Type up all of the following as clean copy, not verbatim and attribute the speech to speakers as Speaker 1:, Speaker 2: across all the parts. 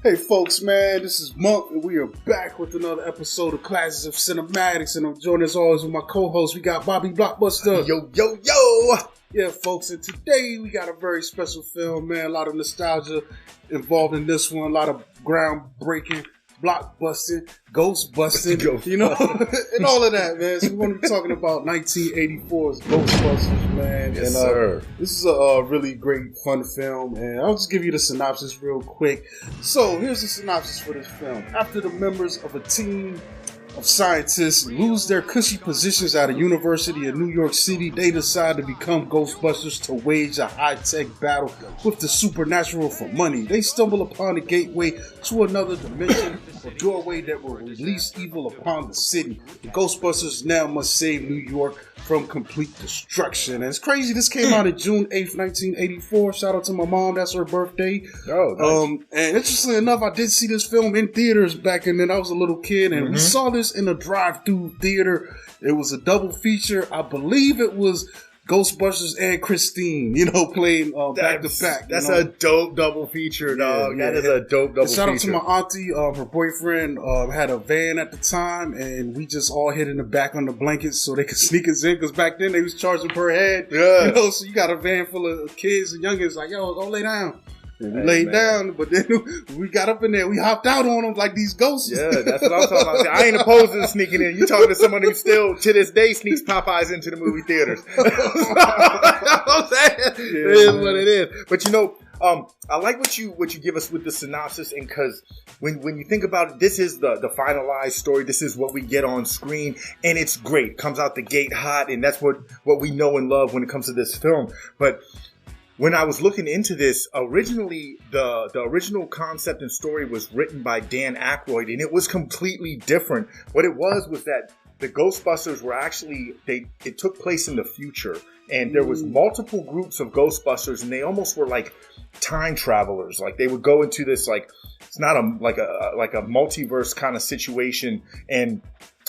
Speaker 1: Hey folks, man, this is Monk, and we are back with another episode of Classes of Cinematics, and I'm joined as always with my co-host. We got Bobby Blockbuster.
Speaker 2: Yo, yo, yo!
Speaker 1: Yeah, folks, and today we got a very special film, man. A lot of nostalgia involved in this one, a lot of groundbreaking, blockbusting, ghostbusting, you know, and all of that, man. So we're going to be talking about 1984's Ghostbusters, man.
Speaker 2: Yes,
Speaker 1: and
Speaker 2: sir.
Speaker 1: This is a really great, fun film, and I'll just give you the synopsis real quick. So here's the synopsis for this film. After the members of a team of scientists lose their cushy positions at a university in New York City, they decide to become Ghostbusters to wage a high-tech battle with the supernatural for money. They stumble upon a gateway to another dimension, a doorway that will release evil upon the city. The Ghostbusters now must save New York from complete destruction. And it's crazy, this came out on June 8th, 1984. Shout out to my mom, that's her birthday.
Speaker 2: Oh, nice.
Speaker 1: And interestingly enough, I did see this film in theaters back then. I was a little kid, and we saw this in a drive-through theater. It was a double feature. I believe it was Ghostbusters and Christine, you know, playing back to back.
Speaker 2: That's a dope double feature, dog. Yeah, that is a dope double feature.
Speaker 1: Shout out to my auntie. Her boyfriend had a van at the time, and we just all hid in the back on the blankets so they could sneak us in, because back then they was charging per head.
Speaker 2: Yeah.
Speaker 1: You know, so you got a van full of kids and youngins like, yo, go lay down. And we laid down, but then we got up in there. We hopped out on them like these ghosts.
Speaker 2: Yeah, that's what I'm talking about. I ain't opposed to sneaking in. You talking to someone who still, to this day, sneaks Popeyes into the movie theaters. I'm saying? It is what it is. But you know, I like what you give us with the synopsis, and because when you think about it, this is the finalized story. This is what we get on screen, and it's great. Comes out the gate hot, and that's what we know and love when it comes to this film. But when I was looking into this, originally, the original concept and story was written by Dan Aykroyd, and it was completely different. What it was that the Ghostbusters were actually, it took place in the future, and there was multiple groups of Ghostbusters, and they almost were like time travelers. Like they would go into this, like, it's not like a multiverse kind of situation, and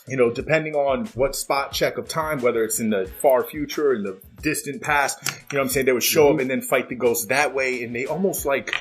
Speaker 2: you know, depending on what spot check of time, whether it's in the far future, in the distant past, you know what I'm saying, they would show up and then fight the ghosts that way. And they almost like,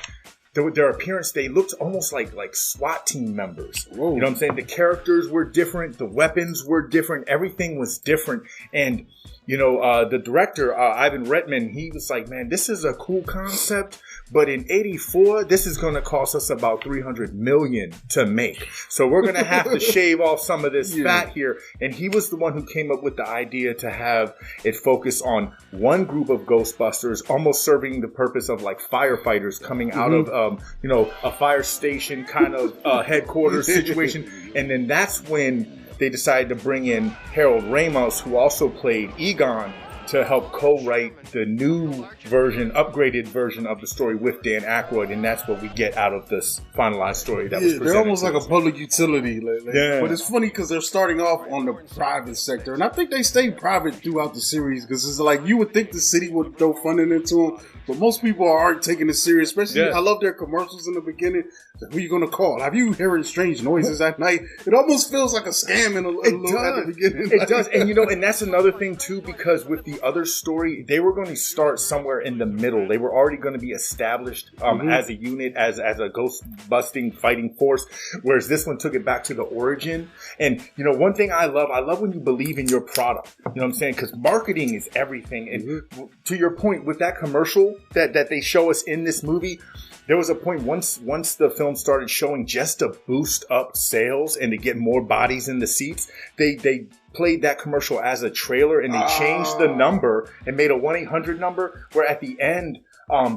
Speaker 2: their appearance, they looked almost like SWAT team members. Whoa. You know what I'm saying? The characters were different. The weapons were different. Everything was different. And, you know, the director, Ivan Reitman, he was like, man, this is a cool concept. But in 84, this is going to cost us about $300 million to make. So we're going to have to shave off some of this fat here. And he was the one who came up with the idea to have it focus on one group of Ghostbusters, almost serving the purpose of like firefighters coming out of, you know, a fire station kind of headquarters situation. And then that's when they decided to bring in Harold Ramis, who also played Egon, to help co-write the new version, upgraded version of the story with Dan Aykroyd, and that's what we get out of this finalized story that was presented.
Speaker 1: They're almost like a public utility. But it's funny because they're starting off on the private sector, and I think they stay private throughout the series, because it's like you would think the city would throw funding into them, but most people aren't taking it serious. Especially, I love their commercials in the beginning. Like, who are you going to call? Have you hearing strange noises at night? It almost feels like a scam at the beginning.
Speaker 2: It does. And you know, and that's another thing too, because with the other story, they were going to start somewhere in the middle. They were already going to be established as a unit, as a ghost busting fighting force, whereas this one took it back to the origin. And you know, one thing I love when you believe in your product. You know what I'm saying? Because marketing is everything. And to your point, with that commercial that they show us in this movie, there was a point once the film started showing, just to boost up sales and to get more bodies in the seats, they played that commercial as a trailer, and they changed the number and made a 1-800 number, where at the end,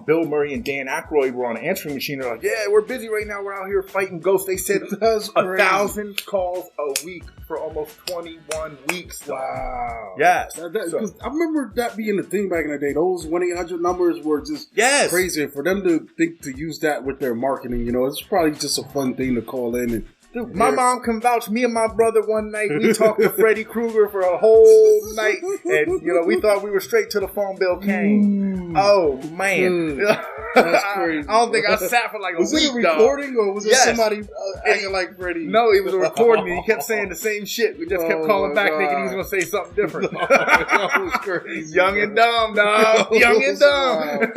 Speaker 2: Bill Murray and Dan Aykroyd were on an answering machine. They're like, yeah, we're busy right now. We're out here fighting ghosts. They said 1,000 calls a week for almost 21 weeks.
Speaker 1: Wow.
Speaker 2: Yes.
Speaker 1: I remember that being the thing back in the day. Those 1-800 numbers were just crazy. For them to think to use that with their marketing, you know, it's probably just a fun thing to call in and
Speaker 2: Dude, my mom can vouch. Me and my brother one night, we talked to Freddy Krueger for a whole night. And, you know, we thought we were straight to the phone bill came. Oh, man.
Speaker 1: That's crazy.
Speaker 2: I don't think I sat for like a week,
Speaker 1: Was it a recording or was it somebody acting like Freddy?
Speaker 2: No, it was a recording. And he kept saying the same shit. We just kept calling back thinking he was going to say something different.
Speaker 1: That was crazy.
Speaker 2: Young and dumb, dog. Young and dumb.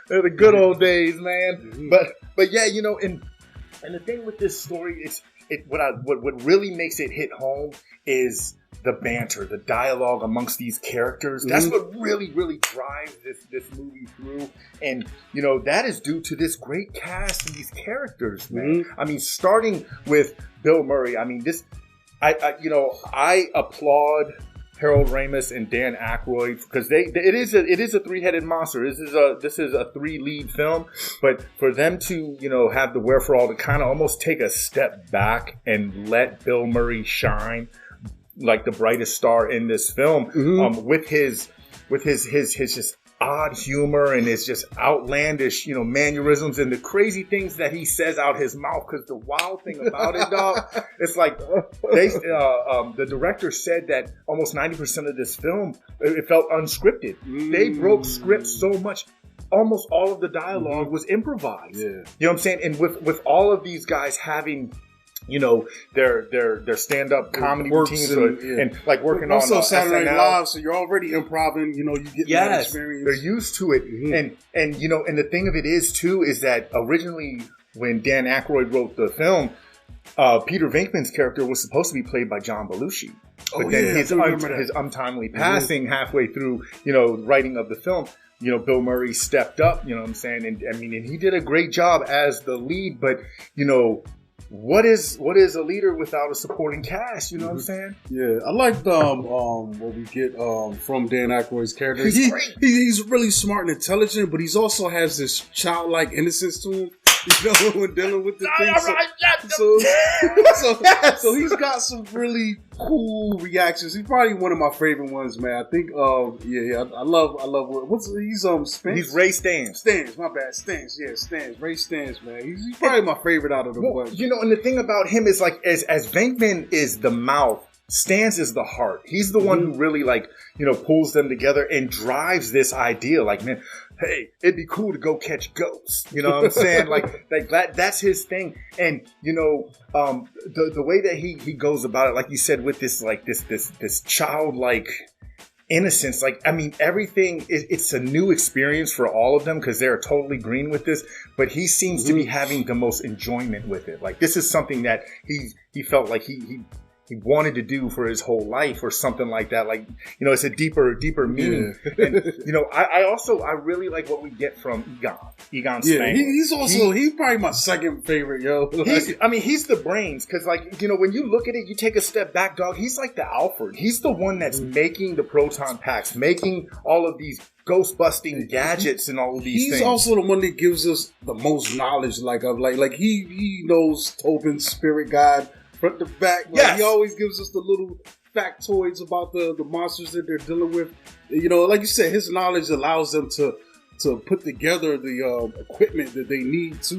Speaker 2: They're the good old days, man. But yeah, you know, and the thing with this story is what really makes it hit home is the banter, the dialogue amongst these characters. That's what really, really drives this movie through. And, you know, that is due to this great cast and these characters, man. I mean, starting with Bill Murray. I mean, I applaud Harold Ramis and Dan Aykroyd because it is a three-headed monster. This is a 3-lead film, but for them to, you know, have the wherewithal to kind of almost take a step back and let Bill Murray shine like the brightest star in this film, with his just odd humor and his just outlandish, you know, mannerisms and the crazy things that he says out his mouth. Because the wild thing about it, dog, it's like the director said that almost 90% of this film, it felt unscripted. They broke scripts so much. Almost all of the dialogue was improvised. Yeah. You know what I'm saying? And with all of these guys having, you know, their stand-up comedy routines and like working
Speaker 1: also
Speaker 2: on
Speaker 1: Saturday Night
Speaker 2: SNL.
Speaker 1: Live, so you're already improvising, you know, you get that experience.
Speaker 2: They're used to it. And you know, and the thing of it is too is that originally when Dan Aykroyd wrote the film, Peter Venkman's character was supposed to be played by John Belushi. But then his untimely passing halfway through, you know, writing of the film, you know, Bill Murray stepped up, you know what I'm saying? And I mean, and he did a great job as the lead, but you know, what is a leader without a supporting cast? You know what I'm saying?
Speaker 1: Yeah, I like what we get from Dan Aykroyd's character. He's really smart and intelligent, but he's also has this childlike innocence to him. You know, when dealing with the things. So he's got some really cool reactions. He's probably one of my favorite ones, man. I think, I love he's Spence?
Speaker 2: He's Ray Stantz.
Speaker 1: My bad, Stantz. Ray Stantz, man. He's probably my favorite out of the bunch.
Speaker 2: You know, and the thing about him is like, as Venkman is the mouth, Stantz is the heart. He's the one who really, like, you know, pulls them together and drives this idea. Like, man, hey, it'd be cool to go catch ghosts. You know what I'm saying? like that's his thing. And, you know, the way that he goes about it, like you said, with this, like, this childlike innocence. Like, I mean, everything, it's a new experience for all of them because they're totally green with this. But he seems to be having the most enjoyment with it. Like, this is something that he felt like he wanted to do for his whole life or something like that. Like, you know, it's a deeper meaning. Yeah. And, you know, I really like what we get from Egon Spengler.
Speaker 1: Yeah, he's probably my second favorite, yo.
Speaker 2: He's the brains. Cause like, you know, when you look at it, you take a step back, dog. He's like the Alfred. He's the one that's making the proton packs, making all of these ghost-busting gadgets and all of these things.
Speaker 1: He's also the one that gives us the most knowledge, like he knows Tobin's spirit guide front to back. He always gives us the little factoids about the monsters that they're dealing with. You know, like you said, his knowledge allows them to put together the equipment that they need to,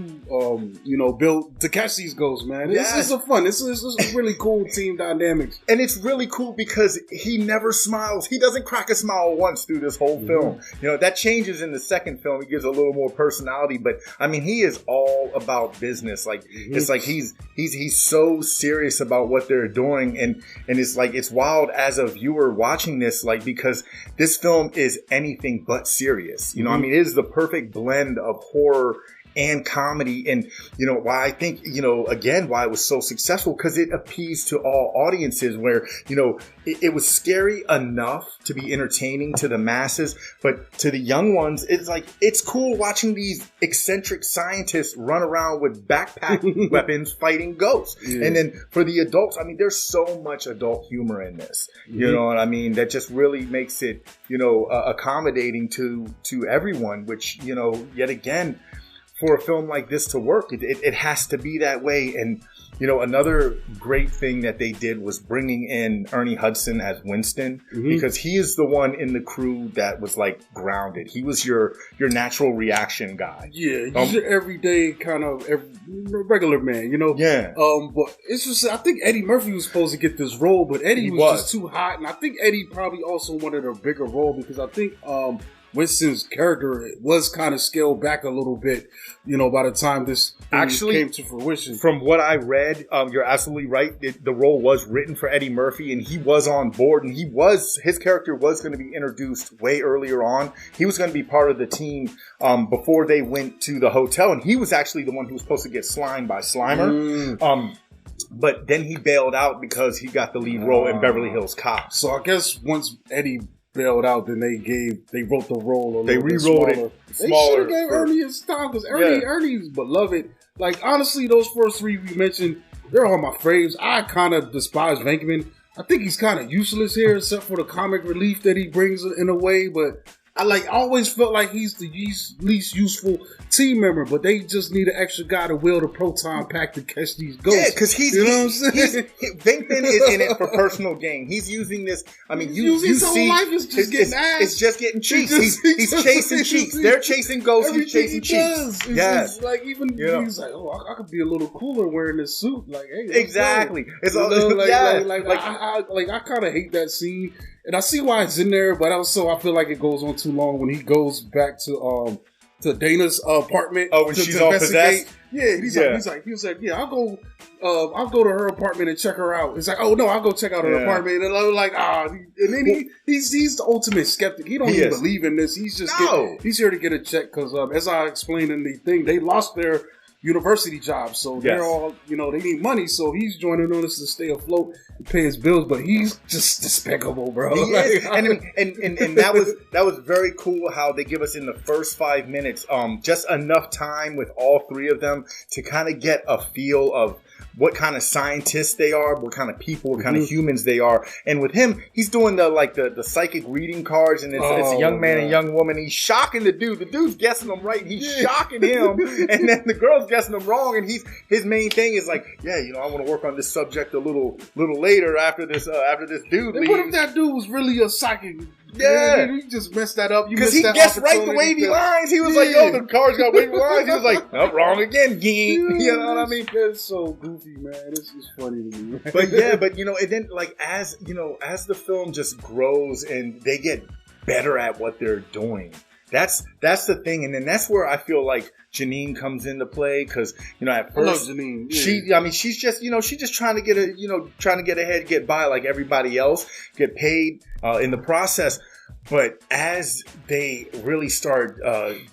Speaker 1: you know, build to catch these ghosts, man. It's a fun. It's a really cool team dynamics.
Speaker 2: And it's really cool because he never smiles. He doesn't crack a smile once through this whole film. You know, that changes in the second film. He gives a little more personality, but I mean, he is all about business. Like, it's like he's so serious about what they're doing. And it's like, it's wild as a viewer watching this, like, because this film is anything but serious. You know, I mean, it is the perfect blend of horror and comedy. And, you know, why I think, you know, again, why it was so successful, because it appeased to all audiences where, you know, it was scary enough to be entertaining to the masses, but to the young ones, it's like, it's cool watching these eccentric scientists run around with backpack weapons fighting ghosts. Yeah. And then for the adults, I mean, there's so much adult humor in this, you know what I mean? That just really makes it, you know, accommodating to everyone, which, you know, yet again, for a film like this to work, it has to be that way. And, you know, another great thing that they did was bringing in Ernie Hudson as Winston, because he is the one in the crew that was like grounded. He was your natural reaction guy. Yeah,
Speaker 1: he's your everyday kind of regular man, you know? Yeah. But it's just, I think Eddie Murphy was supposed to get this role, but Eddie was just too hot. And I think Eddie probably also wanted a bigger role because I think Winston's character was kind of scaled back a little bit, by the time this actually came to fruition.
Speaker 2: From what I read, you're absolutely right. The role was written for Eddie Murphy, and he was on board, and his character was going to be introduced way earlier on. He was going to be part of the team before they went to the hotel, and he was actually the one who was supposed to get slimed by Slimer. But then he bailed out because he got the lead role in Beverly Hills Cop.
Speaker 1: So I guess once Eddie bailed out, then they wrote the role a little
Speaker 2: bit
Speaker 1: rewrote
Speaker 2: it smaller.
Speaker 1: They should have gave Ernie his time because Ernie's beloved. Like, honestly, those first three we mentioned, they're all my faves. I kind of despise Venkman. I think he's kind of useless here, except for the comic relief that he brings in a way, but I always felt like he's the least useful team member, but they just need an extra guy to wield a proton pack to catch these ghosts.
Speaker 2: Yeah, because what I'm saying? Venkman is in it for personal gain. He's using this. I mean, you
Speaker 1: his
Speaker 2: see,
Speaker 1: whole life is just getting ass.
Speaker 2: It's just getting cheeks. He's chasing cheeks. They're chasing ghosts. He's chasing cheeks.
Speaker 1: Yes, like even he's like, oh, I could be a little cooler wearing this suit. Like, hey,
Speaker 2: exactly. It's all
Speaker 1: I kind of hate that scene. And I see why it's in there, but also I feel like it goes on too long when he goes back to Dana's apartment.
Speaker 2: Oh, when she's all possessed.
Speaker 1: Yeah, he was like, yeah, I'll go to her apartment and check her out. It's like, oh no, I'll go check out her apartment. And I'm like, and then he's the ultimate skeptic. He don't even believe in this. He's just he's here to get a check because as I explained in the thing, they lost their university jobs, so they're all, they need money, so he's joining on this to stay afloat and pay his bills, but he's just despicable, bro.
Speaker 2: And that was very cool how they give us in the first 5 minutes just enough time with all three of them to kind of get a feel of what kind of scientists they are, what kind of people, what kind of humans they are. And with him, he's doing the psychic reading cards, and it's a young man and a young woman. He's shocking the dude. The dude's guessing them right, and he's shocking him. And then the girl's guessing them wrong, and his main thing is like, I want to work on this subject a little later after this dude leaves.
Speaker 1: What if that dude was really a psychic?
Speaker 2: Yeah,
Speaker 1: he just messed that up.
Speaker 2: Because he guessed right the wavy lines. He was like, "Yo, the car's got wavy lines." He was like, "Oh, wrong again, geek." You know what I mean?
Speaker 1: It's so goofy, man. It's just funny to me. Man.
Speaker 2: But and then as the film just grows and they get better at what they're doing. That's the thing, and then that's where I feel like Janine comes into play because at first
Speaker 1: Janine,
Speaker 2: she's just she's just trying to get ahead, get by like everybody else, get paid in the process. But as they really start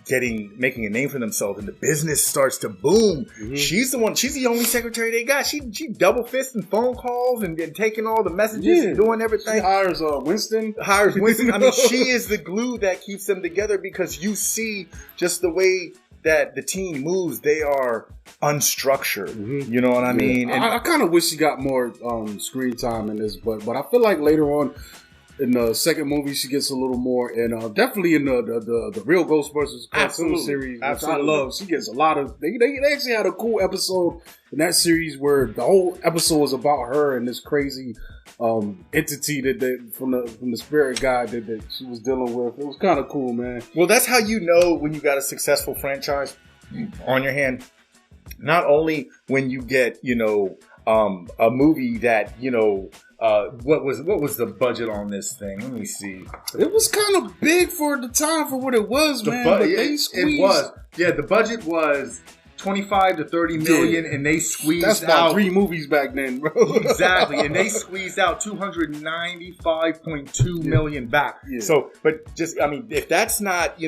Speaker 2: making a name for themselves and the business starts to boom, she's the only secretary they got. She double fisting phone calls and taking all the messages and doing everything.
Speaker 1: She hires Winston.
Speaker 2: I mean, she is the glue that keeps them together because you see just the way that the team moves. They are unstructured. You know what I mean? And
Speaker 1: I kind of wish she got more screen time in this, but I feel like later on in the second movie, she gets a little more, and definitely in the real Ghostbusters cartoon series, which I love. She gets a lot of. They actually had a cool episode in that series where the whole episode was about her and this crazy entity that from the spirit guide that she was dealing with. It was kind of cool, man.
Speaker 2: Well, that's how you know when you got a successful franchise on your hand. Not only when you get a movie that what was the budget on this thing? Let me see.
Speaker 1: It was kind of big for the time for what it was, man. But they squeezed.
Speaker 2: It was. Yeah, the budget was 25 to 30 million, and they squeezed out.
Speaker 1: That's about 3 movies back then, bro.
Speaker 2: Exactly, and they squeezed out 295.2 million back. Yeah. So, but just if that's not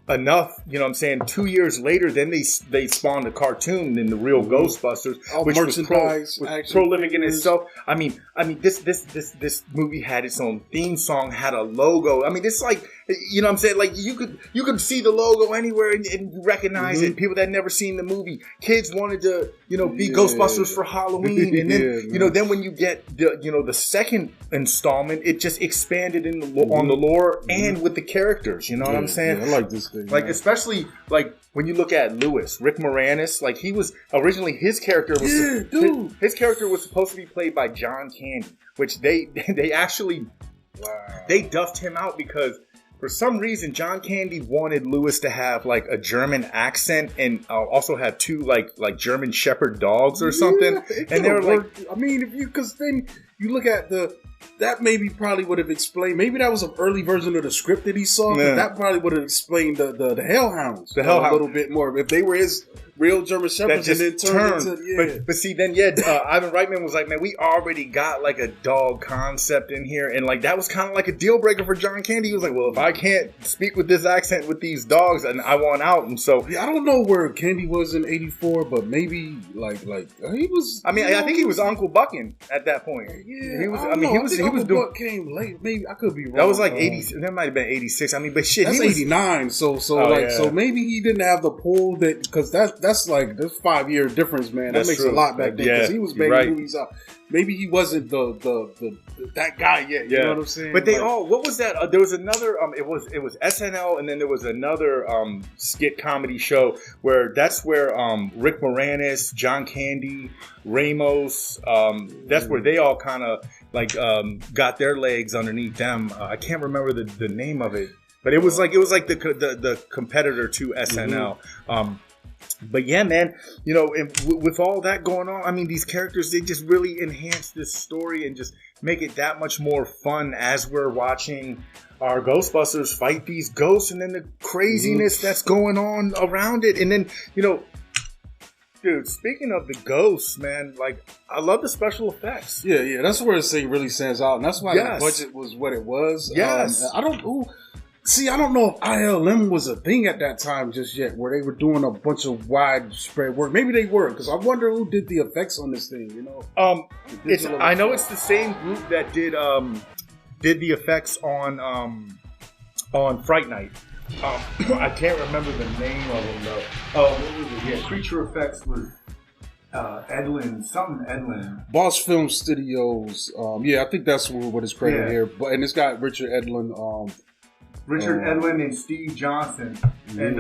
Speaker 2: enough, what I'm saying, 2 years later, then they spawned a cartoon in the real Ghostbusters, which
Speaker 1: merchandise
Speaker 2: was prolific in itself. I mean, this movie had its own theme song, had a logo. I mean, it's like, what I'm saying, like you could see the logo anywhere and you recognize it. People that never seen the movie, kids wanted to, be Ghostbusters for Halloween, and then then when you get the second installment, it just expanded on the lore and with the characters. You know what I'm saying?
Speaker 1: Yeah, I like this thing.
Speaker 2: Like, especially, like, when you look at Lewis, Rick Moranis, like, he was, originally, his character was supposed to be played by John Candy, which they actually, they duffed him out because, for some reason, John Candy wanted Lewis to have, like, a German accent and also have 2, like German Shepherd dogs or something.
Speaker 1: And they were like, because then you look at the that maybe probably would have explained. Maybe that was an early version of the script that he saw. But that probably would have explained the Hellhounds a little bit more if they were his real German Shepherds and then turned into,
Speaker 2: But see, then Ivan Reitman was like, man, we already got like a dog concept in here, and like that was kind of like a deal breaker for John Candy. He was like, well, if I can't speak with this accent with these dogs, and I want out, and so
Speaker 1: I don't know where Candy was in '84, but maybe like he was.
Speaker 2: I mean, I think he was Uncle Bucking at that point.
Speaker 1: Yeah,
Speaker 2: he was.
Speaker 1: He was doing. Buck came late. Maybe I could be wrong.
Speaker 2: That was like 80. That might have been 86. I mean, but shit,
Speaker 1: that's
Speaker 2: he was
Speaker 1: 89. So maybe he didn't have the pull that because that's like this 5-year difference, man. That makes a lot back then because he was making movies out. Maybe he wasn't the that guy yet. You know what I'm saying?
Speaker 2: But they all. What was that? There was another. It was SNL, and then there was another skit comedy show where Rick Moranis, John Candy, Ramos. That's where they all kind of like got their legs underneath them. I can't remember the name of it, but it was like the competitor to SNL. But yeah, man, you know, and with all that going on, I mean, these characters, they just really enhance this story and just make it that much more fun as we're watching our Ghostbusters fight these ghosts and then the craziness that's going on around it. And then, you know, dude, speaking of the ghosts, man, like, I love the special effects.
Speaker 1: Yeah, that's where this thing really stands out. And that's why the budget was what it was.
Speaker 2: Yes.
Speaker 1: I don't know if ILM was a thing at that time just yet, where they were doing a bunch of widespread work. Maybe they were, because I wonder who did the effects on this thing. You know,
Speaker 2: I know it's the same group that did the effects on Fright Night. I can't remember the name of them though. Oh, what was it? Yeah, Creature Effects was Edlin.
Speaker 1: Boss Film Studios. I think that's what it's credited here. But and it's got Richard Edlin.
Speaker 2: Richard Edlin and Steve Johnson. And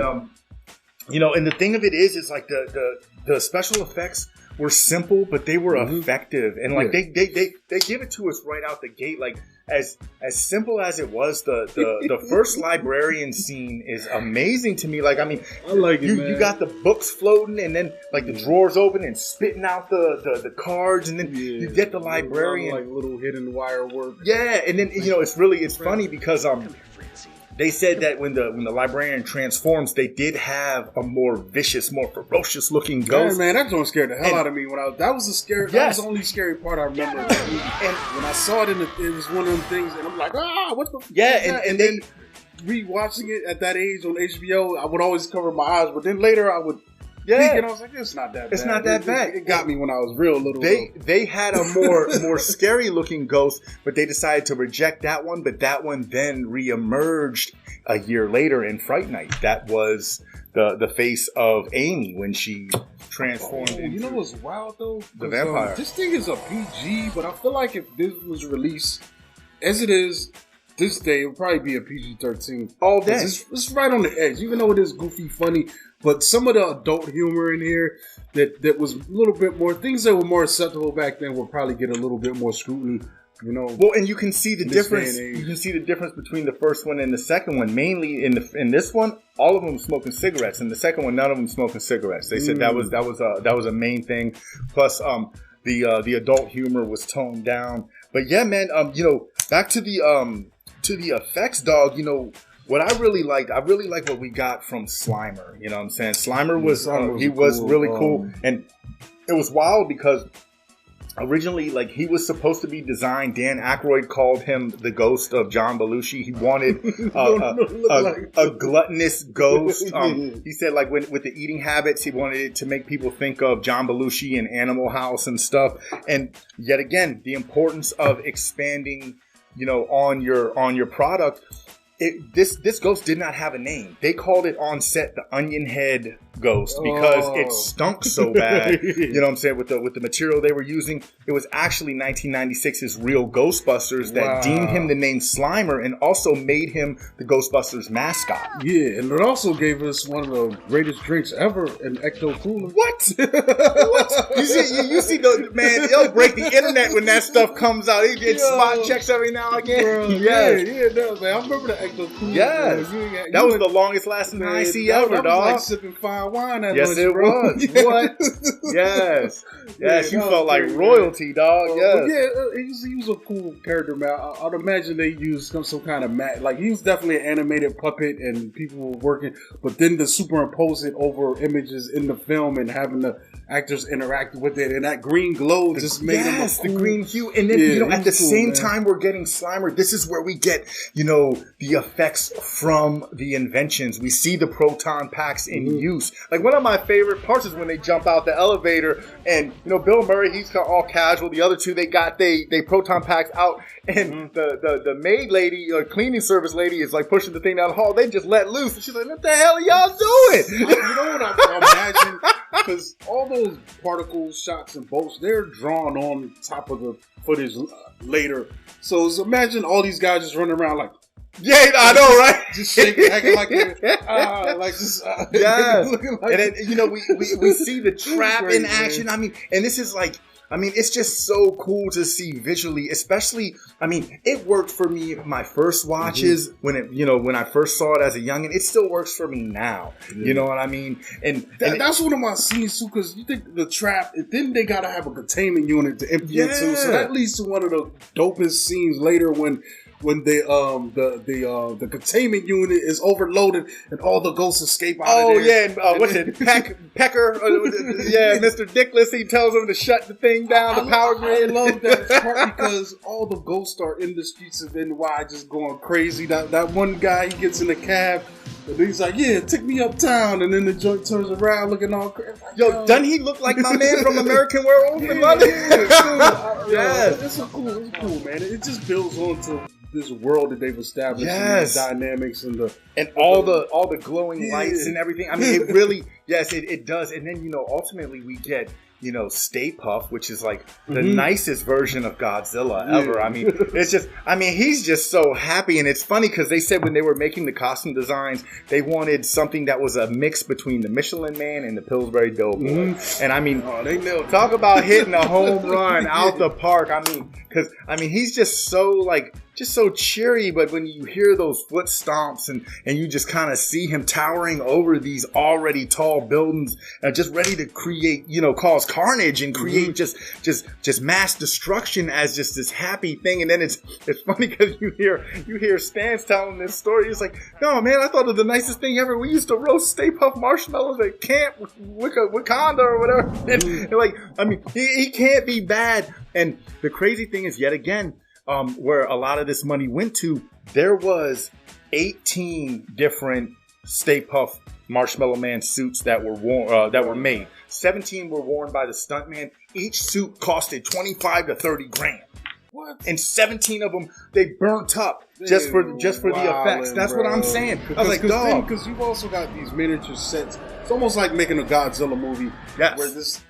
Speaker 2: you know, and the thing of it is like the special effects were simple, but they were effective. And like they give it to us right out the gate. Like as simple as it was, the first librarian scene is amazing to me. Like, I mean,
Speaker 1: I like it, man.
Speaker 2: You got the books floating, and then like the drawers open and spitting out the cards, and then you get the librarian,
Speaker 1: like little hidden wire work.
Speaker 2: Yeah, and then you know it's funny because they said that when the librarian transforms, they did have a more vicious, more ferocious looking ghost.
Speaker 1: Yeah, man, that joint scared the hell out of me that was the only scary part I remember. And when I saw it it was one of them things, and I'm like, what the fuck?
Speaker 2: Yeah, and then
Speaker 1: rewatching it at that age on HBO, I would always cover my eyes, but then later I would peek, and I was like, it's not that bad.
Speaker 2: It's not that bad.
Speaker 1: It got me when I was real little.
Speaker 2: They had a more scary looking ghost, but they decided to reject that one. But that one then reemerged a year later in Fright Night. That was the face of Amy when she transformed into,
Speaker 1: you know what's wild though?
Speaker 2: The vampire.
Speaker 1: This thing is a PG, but I feel like if this was released as it is this day, it would probably be a PG-13.
Speaker 2: All day.
Speaker 1: It's right on the edge, even though it is goofy, funny. But some of the adult humor in here that was a little bit more, things that were more acceptable back then will probably get a little bit more scrutiny, you know.
Speaker 2: Well, and you can see the difference. You can see the difference between the first one and the second one. Mainly in this one, all of them smoking cigarettes. In the second one, none of them smoking cigarettes. They said that was a main thing. Plus, the adult humor was toned down. But yeah, man, you know, back to the effects, dog. You know. What I really like what we got from Slimer. You know what I'm saying? Slimer was really cool. And it was wild because originally, like, he was supposed to be designed. Dan Aykroyd called him the ghost of John Belushi. He wanted a gluttonous ghost. He said, like, with the eating habits, he wanted it to make people think of John Belushi and Animal House and stuff. And yet again, the importance of expanding, you know, on your product. This ghost did not have a name. They called it on set the Onion Head Ghost because it stunk so bad. You know what I'm saying? With the material they were using, it was actually 1996's Real Ghostbusters that deemed him the name Slimer and also made him the Ghostbusters mascot.
Speaker 1: Yeah, and it also gave us one of the greatest drinks ever, an Ecto Cooler.
Speaker 2: What? What? You see the man? They'll break the internet when that stuff comes out. He gets spot checks every now and again.
Speaker 1: Bro, man. I remember the Ecto Cooler.
Speaker 2: Yes, that was the longest lasting IC ever, dog.
Speaker 1: Like sipping fine wine at
Speaker 2: yes,
Speaker 1: lunch,
Speaker 2: it
Speaker 1: bro.
Speaker 2: was. What? Yes. Yes, you felt like royalty, dog. Yes.
Speaker 1: Yeah, he was a cool character, man. I'd imagine they used some kind of like he was definitely an animated puppet, and people were working. But then to superimpose it over images in the film and having the actors interact with it, and that green glow just made him cool,
Speaker 2: the green hue. And then at the same time we're getting Slimer. This is where we get the effects from the inventions. We see the proton packs in use. Like one of my favorite parts is when they jump out the elevator, and Bill Murray, he's all casual. The other two, they got they proton packs out, and the maid lady, cleaning service lady, is like pushing the thing down the hall. They just let loose, and she's like, "What the hell are y'all doing?"
Speaker 1: You know what I imagine? Because all those particle shots and bolts, they're drawn on top of the footage later. So imagine all these guys just running around like,
Speaker 2: yeah, I know, right?
Speaker 1: Just shaking, acting like like just
Speaker 2: yeah.
Speaker 1: Like,
Speaker 2: and then we see the trap in action. Man. I mean, and this is like. I mean, it's just so cool to see visually, especially, I mean, it worked for me my first watches when when I first saw it as a youngin'. It still works for me now. Yeah. You know what I mean? And
Speaker 1: that's one of my scenes too, because you think the trap, then they gotta have a containment unit to empty it too. So that leads to one of the dopest scenes later when the containment unit is overloaded and all the ghosts escape out of there.
Speaker 2: Oh yeah, and what's it? Pecker? Yeah, Mr. Dickless. He tells them to shut the thing down, the power grid.
Speaker 1: I love that part because all the ghosts are in the streets of NY just going crazy. That one guy, he gets in the cab. And he's like, "Yeah, take me uptown," and then the joint turns around looking all crazy. Like,
Speaker 2: yo, doesn't he look like my man from American Werewolf in London?
Speaker 1: Yes, it's cool, man. It just builds onto this world that they've established, and the dynamics and
Speaker 2: all the glowing lights and everything. I mean, it really, it does. And then ultimately we get Stay Puft, which is like the nicest version of Godzilla ever. I mean, he's just so happy. And it's funny because they said when they were making the costume designs, they wanted something that was a mix between the Michelin Man and the Pillsbury Doughboy. And I mean,
Speaker 1: they nailed it.
Speaker 2: Talk about hitting a home run out the park. I mean, because he's just so so cheery, but when you hear those foot stomps and you just kind of see him towering over these already tall buildings, just ready to create, cause carnage and create just mass destruction as just this happy thing. And then it's funny because you hear Stans telling this story. He's like, "No, man, I thought it was the nicest thing ever. We used to roast Stay Puft marshmallows at camp with Wakanda or whatever." And like, I mean, he can't be bad. And the crazy thing is, yet again, where a lot of this money went to, there was 18 different Stay Puft Marshmallow Man suits that were worn, that were made. 17 were worn by the stuntman. Each suit costed 25 to 30 grand. What? And 17 of them they burnt up just for the effects. That's what I'm saying. I was like, dog,
Speaker 1: because you've also got these miniature sets. It's almost like making a Godzilla movie.
Speaker 2: Yes.
Speaker 1: Where this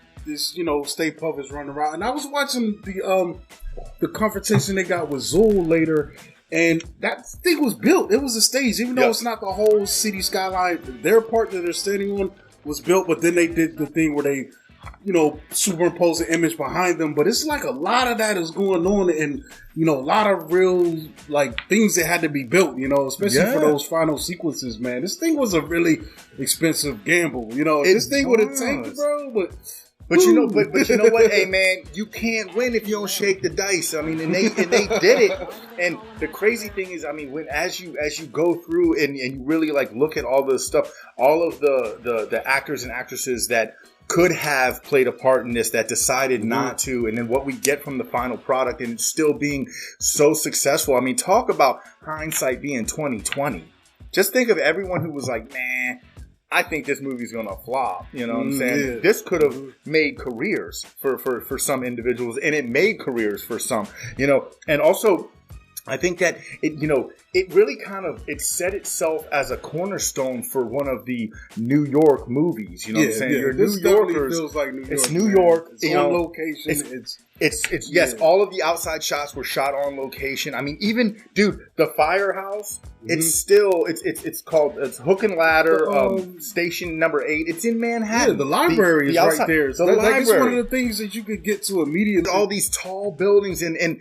Speaker 1: Stay Puft is running around, and I was watching the confrontation they got with Zool later, and that thing was built. It was a stage, even though it's not the whole city skyline. Their part that they're standing on was built, but then they did the thing where they, superimpose the image behind them. But it's like a lot of that is going on, and a lot of real things that had to be built. Especially for those final sequences, man. This thing was a really expensive gamble. This thing would have tanked, bro,
Speaker 2: But you know what? Hey man, you can't win if you don't shake the dice. I mean, and they did it. And the crazy thing is, I mean, as you go through and you really look at all the stuff, all of the actors and actresses that could have played a part in this that decided not to, and then what we get from the final product and it's still being so successful. I mean, talk about hindsight being 2020. Just think of everyone who was like, "Nah, I think this movie's gonna flop." You know what I'm saying? Yeah. This could have made careers for some individuals, and it made careers for some. And also I think that it really it set itself as a cornerstone for one of the New York movies. You know what I'm saying? You're
Speaker 1: this
Speaker 2: New Yorkers.
Speaker 1: Feels like New York.
Speaker 2: It's New York.
Speaker 1: It's on location.
Speaker 2: It's yes. All of the outside shots were shot on location. I mean, even the firehouse. It's still it's called Hook and Ladder Station Number 8. It's in Manhattan.
Speaker 1: Yeah, the library is right there.
Speaker 2: The library.
Speaker 1: It's one of the things that you could get to immediately.
Speaker 2: All these tall buildings and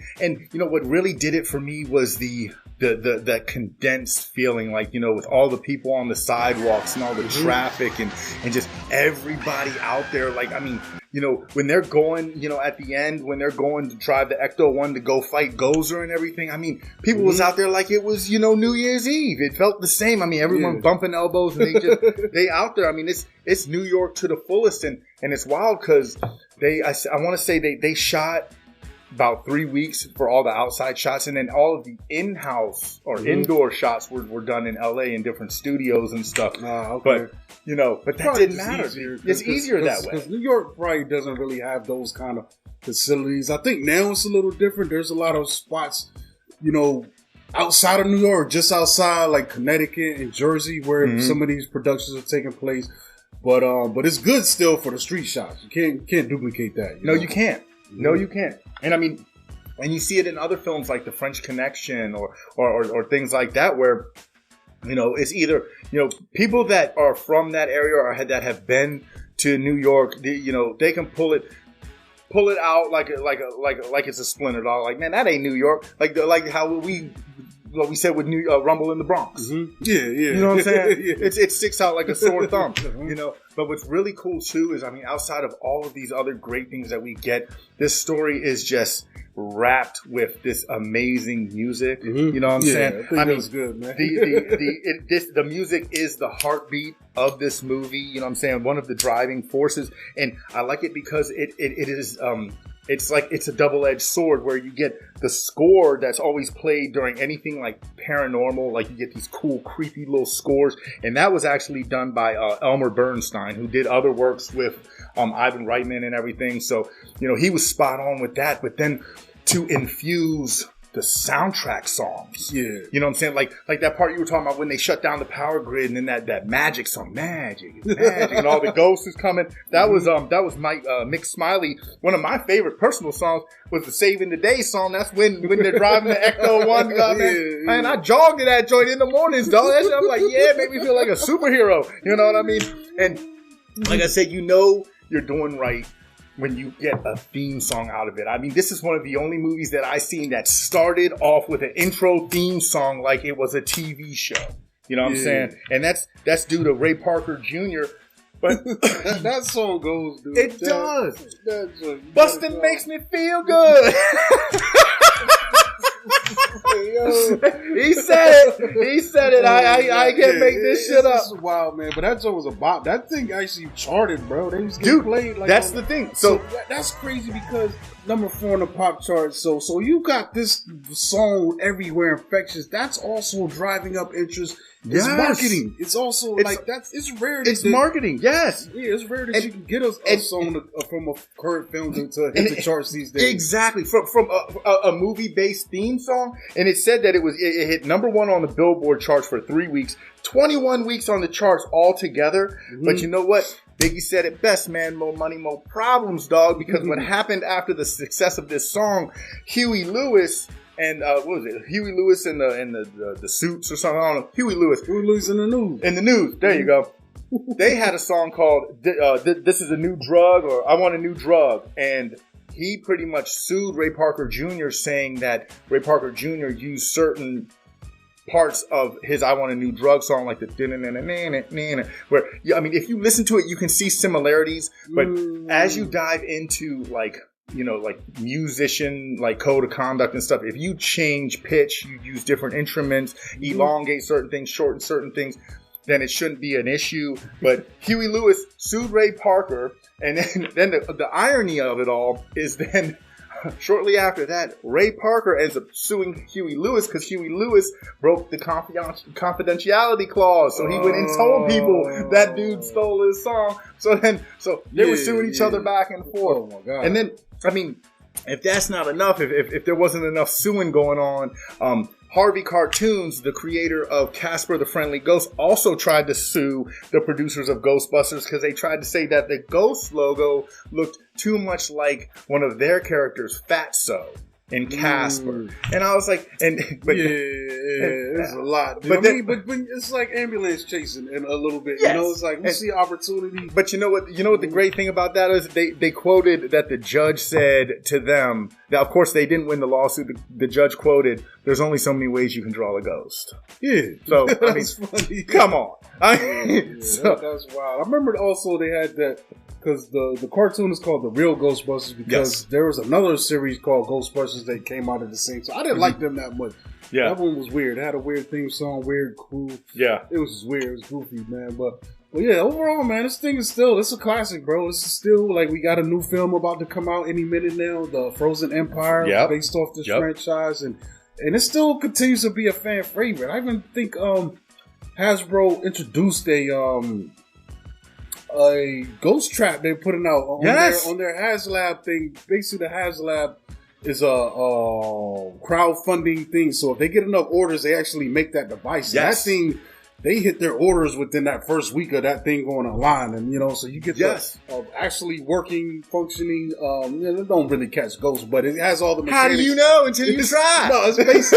Speaker 2: what really did it for me was the the condensed feeling, like, you know, with all the people on the sidewalks and all the traffic and just everybody out there. Like, I mean, you know, when they're going, you know, at the end, when they're going to drive the Ecto-1 to go fight Gozer and everything, I mean, people was out there like it was, you know, New Year's Eve. It felt the same. I mean, everyone bumping elbows and they out there. I mean, it's New York to the fullest, and it's wild because I want to say they shot about 3 weeks for all the outside shots, and then all of the in-house or indoor shots were done in LA in different studios and stuff.
Speaker 1: Okay.
Speaker 2: But you know, but that didn't matter. It's easier that way.
Speaker 1: Because New York probably doesn't really have those kind of facilities. I think now it's a little different. There's a lot of spots, you know, outside of New York, just outside, like Connecticut and Jersey, where some of these productions are taking place. But it's good still for the street shots. You can't duplicate that.
Speaker 2: No, you can't. No, you can't. And I mean, and you see it in other films like The French Connection or things like that, where, you know, it's either, you know, people that are from that area or that have been to New York, you know, they can pull it out like it's a splinter dog. Like, man, that ain't New York. Like how we said with Rumble in the Bronx.
Speaker 1: Yeah. You
Speaker 2: know what I'm saying? It sticks out like a sore thumb, you know. But what's really cool too is, I mean, outside of all of these other great things that we get, this story is just wrapped with this amazing music. You know what I'm saying?
Speaker 1: I mean, it's good, man.
Speaker 2: The music is the heartbeat of this movie. You know what I'm saying? One of the driving forces, and I like it because it is. It's like it's a double-edged sword where you get the score that's always played during anything like paranormal. Like, you get these cool, creepy little scores. And that was actually done by Elmer Bernstein, who did other works with Ivan Reitman and everything. So, you know, he was spot on with that. But then to infuse the soundtrack songs.
Speaker 1: Yeah.
Speaker 2: You know what I'm saying? Like that part you were talking about when they shut down the power grid, and then that magic song, magic, and all the ghosts is coming. That was Mike Mick Smiley. One of my favorite personal songs was the Saving the Day song. That's when they're driving the Ecto-1. Man, I jogged to that joint in the mornings, dog. That shit, I'm like, yeah, it made me feel like a superhero. You know what I mean? And like I said, you know you're doing right when you get a theme song out of it. I mean, this is one of the only movies that I've seen that started off with an intro theme song like it was a TV show. You know what I'm saying? And that's due to Ray Parker Jr. But
Speaker 1: that song goes, dude.
Speaker 2: It does. Bustin' makes me feel good. He said it. I can't make this shit up.
Speaker 1: This is wild, man. But that song was a bop. That thing actually charted, bro. They just
Speaker 2: Dude,
Speaker 1: played like
Speaker 2: that's the thing. So
Speaker 1: that's crazy because number 4 on the pop chart. So you got this song everywhere, infectious. That's also driving up interest. It's marketing. It's also it's rare.
Speaker 2: It's marketing. Yes.
Speaker 1: Yeah, it's rare that you can get a song from a current film to hit the charts these days.
Speaker 2: Exactly. From a movie-based theme song. And it said that it hit number 1 on the Billboard charts for 3 weeks, 21 weeks on the charts altogether. But you know what? Biggie said it best, man. More money, more problems, dog. Because what happened after the success of this song, Huey Lewis and what was it? Huey Lewis and the Suits or something. I don't know. Huey Lewis
Speaker 1: in the news.
Speaker 2: In the news. There you go. They had a song called "This Is a New Drug" or "I Want a New Drug," and he pretty much sued Ray Parker Jr., saying that Ray Parker Jr. used certain parts of his "I Want a New Drug" song, like the where, I mean, if you listen to it, you can see similarities, but as you dive into like musician, like code of conduct and stuff, if you change pitch, you use different instruments, elongate certain things, shorten certain things, then it shouldn't be an issue. But Huey Lewis sued Ray Parker, and then the irony of it all is then shortly after that, Ray Parker ends up suing Huey Lewis because Huey Lewis broke the confidentiality clause. So he went and told people that dude stole his song. So they were suing each other back and forth.
Speaker 1: Oh my God.
Speaker 2: And then, I mean, if that's not enough, if there wasn't enough suing going on, Harvey Cartoons, the creator of Casper the Friendly Ghost, also tried to sue the producers of Ghostbusters because they tried to say that the Ghost logo looked too much like one of their characters, Fatso. and Casper. And I was like,
Speaker 1: there's a lot. But it's like ambulance chasing in a little bit. Yes. You know, it's like we see opportunity.
Speaker 2: But you know what the great thing about that is they quoted that the judge said to them. Now, of course, they didn't win the lawsuit. The judge quoted, "There's only so many ways you can draw a ghost."
Speaker 1: Yeah.
Speaker 2: So I mean, funny. Come on.
Speaker 1: That's wild. I remember also they had that. Because the cartoon is called The Real Ghostbusters because there was another series called Ghostbusters that came out at the same time. I didn't like them that much. Yeah. That one was weird. It had a weird theme song, weird crew. Yeah. It was just weird. It was goofy, man. But yeah, overall, man, this thing is still, it's a classic, bro. This is still, like, we got a new film about to come out any minute now, The Frozen Empire, based off this franchise. And it still continues to be a fan favorite. I even think Hasbro introduced a ghost trap they're putting out on their HasLab thing. Basically, the HasLab is a crowdfunding thing. So if they get enough orders, they actually make that device. That thing, they hit their orders within that first week of that thing going online, and so you get actually working, functioning. It don't really catch ghosts, but it has all the mechanics.
Speaker 2: How do you know until you try?
Speaker 1: No, it's based,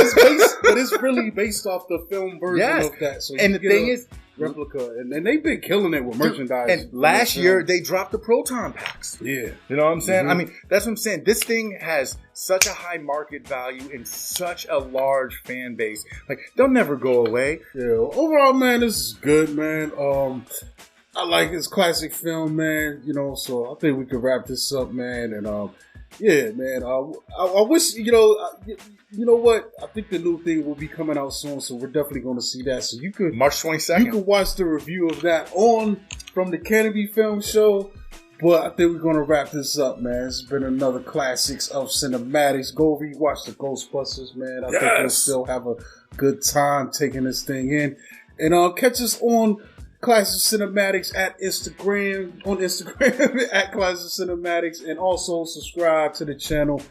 Speaker 1: but it's really based off the film version of that. So
Speaker 2: and the thing is.
Speaker 1: Replica, and they've been killing it with merchandise.
Speaker 2: And last year they dropped the proton packs. Yeah, you know what I'm saying. I mean, that's what I'm saying. This thing has such a high market value and such a large fan base. Like, they'll never go away.
Speaker 1: Yeah. Overall, man, this is good, man. I like this classic film, man. So I think we could wrap this up, man. And yeah, man. I wish you know what? I think the new thing will be coming out soon, so we're definitely going to see that. So you could
Speaker 2: March 22nd.
Speaker 1: You could watch the review of that from the Canopy Film Show. But I think we're going to wrap this up, man. It's been another Classics of Cinematics. Go rewatch the Ghostbusters, man. I think we'll still have a good time taking this thing in. And catch us on Classics of Cinematics on Instagram at Classics of Cinematics, and also subscribe to the channel.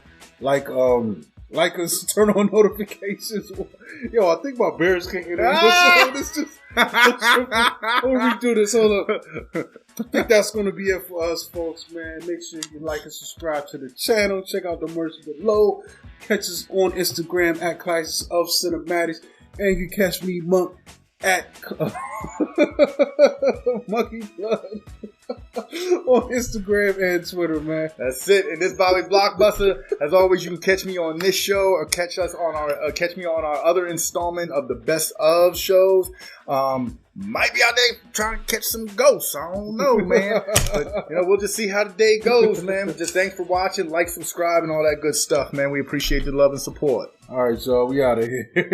Speaker 1: Like us, turn on notifications. Yo, I think my bear's kicking in. Let's redo this. Hold up. I think that's going to be it for us, folks, man. Make sure you like and subscribe to the channel. Check out the merch below. Catch us on Instagram at Classics of Cinematics. And you catch me, Monk, at Monkey Blood on Instagram and Twitter, man.
Speaker 2: That's it. And this Bobby Blockbuster. As always, you can catch me on this show or catch me on our other installment of the Best of shows. Might be out there trying to catch some ghosts. I don't know, man. But we'll just see how the day goes, man. But just thanks for watching, like, subscribe, and all that good stuff, man. We appreciate the love and support.
Speaker 1: All right, y'all. We out of here.